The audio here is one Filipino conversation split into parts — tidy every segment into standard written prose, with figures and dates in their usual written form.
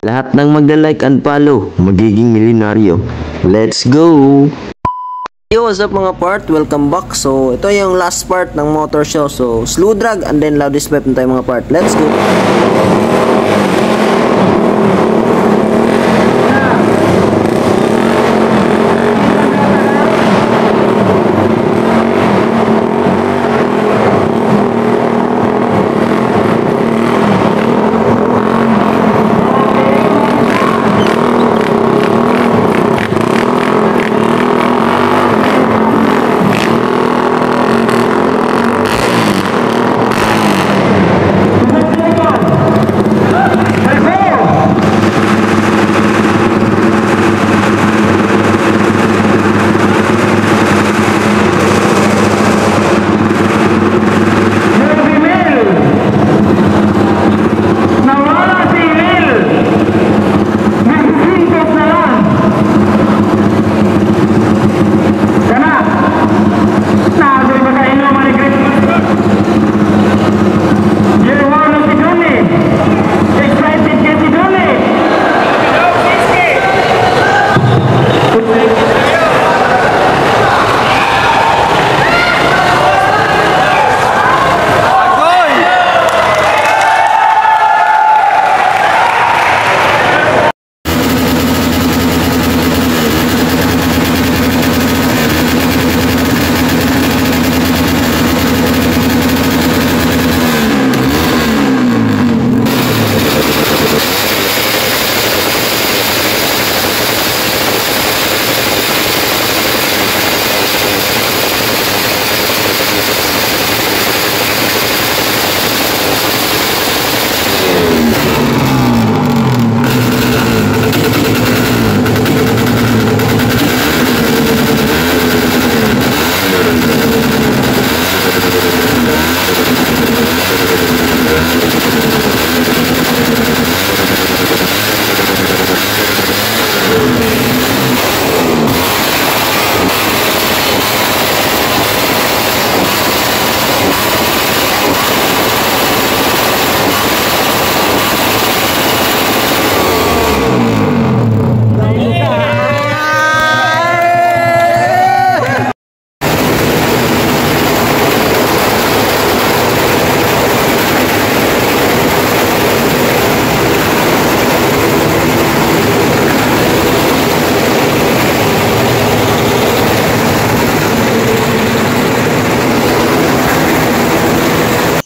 Lahat ng magda-like and follow, magiging milyonaryo. Let's go! Yo, what's up mga part? Welcome back. So, ito yung last part ng motor show. So, slow drag and then loudest pipe na tayo mga part. Let's go!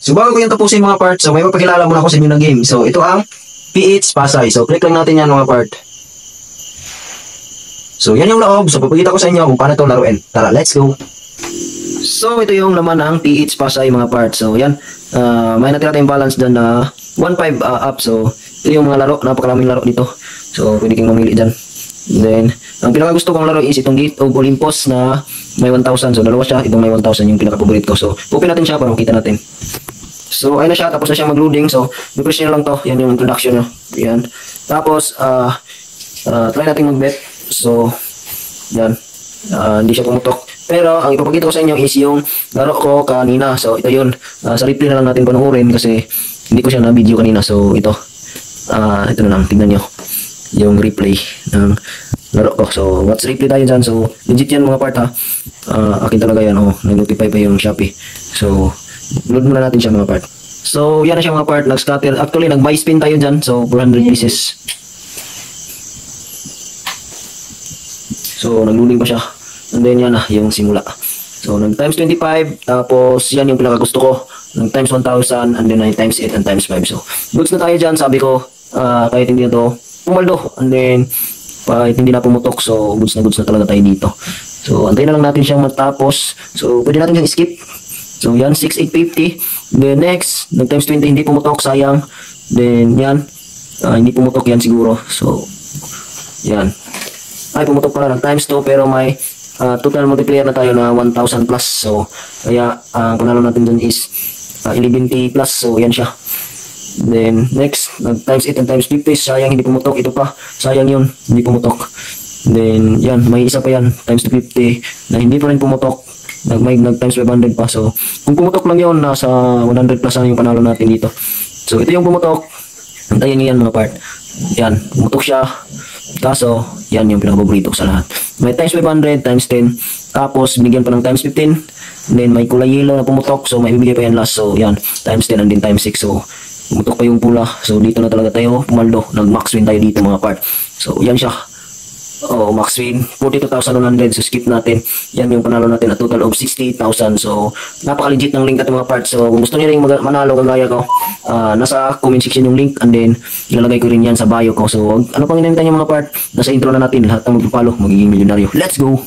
So bago ko yung tapusin mga part, so may mapakilala muna ako sa inyo ng game. So ito ang PH Pasay. So click lang natin yan mga part. So yan yung loob. So papakita ko sa inyo kung paano ito laruin. Tara, let's go! So ito yung laman ng PH Pasay mga part. So yan, may natira tayong balance dyan na 1.5 up. So ito yung mga laro, napakaraming laro dito. So pwede kang mamili dyan. Then, ang pinaka gusto kong laro is itong Gate of Olympus na may 1,000. So dalawa siya, itong may 1,000 yung pinaka-favorite ko. So open natin siya para makita natin. So, ayun na siya. Tapos na siya mag-loading. So, i-press nyo lang to. Yan yung introduction nyo. Yan. Tapos, try natin mag-bet. So, yan. Hindi siya pumutok. Pero, ang ipapakita ko sa inyo is yung laro ko kanina. So, ito yun. Sa replay na lang natin panoorin kasi hindi ko siya na-video kanina. So, ito. Ito na lang. Tingnan nyo. Yung replay ng laro ko. So, watch replay tayo dyan. So, legit yan mga part ha. Akin talaga yan. Nag-notify pa yung Shopee. So, load muna natin siya mga part. So, yan na siya mga part. Nag-scatter. Actually, nag-buy spin tayo dyan. So, 400 pieces. So, nag-loading pa siya. And then, yan na yung simula. So, nag-times 25. Tapos, yan yung pinaka-gusto ko. Nag-times 1,000. And then, times 8 and times 5. So, goods na tayo dyan. Sabi ko, kahit hindi na to pumaldo. And then, kahit hindi na pumutok. So, goods na talaga tayo dito. So, antayin na lang natin siyang matapos. So, pwede natin siyang skip. So, yan, 6,850. Then, next, nag-times 20, hindi pumutok, sayang. Then, yan, hindi pumutok yan siguro. So, yan. Ay, pumutok pala ng times 2, pero may total multiplier na tayo na 1,000 plus. So, kaya, ang panalo natin dun is 11K plus. So, yan siya. Then, next, nag-times 8 and times 50. Sayang, hindi pumutok. Ito pa, sayang yun, hindi pumutok. Then, yan, may isa pa yan, times 250, na hindi pa rin pumutok. Nag-times 500 pa. So, kung pumutok lang yun, nasa 100 plus na yung panalo natin dito. So, ito yung pumutok. Antayin nyo yan mga part. Yan, pumutok siya. Kaso, yan yung pinakapaborito ko sa lahat. May times 500, times 10. Tapos, binigyan pa ng times 15. And then, may kulay yellow na pumutok. So, may bibigay pa yan last. So, yan, times 10 and then times 6. So, pumutok pa yung pula. So, dito na talaga tayo pumaldo. Nag-max win tayo dito mga part. So, yan siya. Oh, max win 42,100. So skip natin. Yan yung panalo natin, a total of 68,000. So napaka-legit ng link at mga parts. So kung gusto niyo ring manalo kagaya ko, nasa comment section yung link, and then ilalagay ko rin yan sa bio ko. So ano pang hinihintay niyo mga part? Nasa intro na natin, lahat ng magpapalo magiging milyonaryo. Let's go.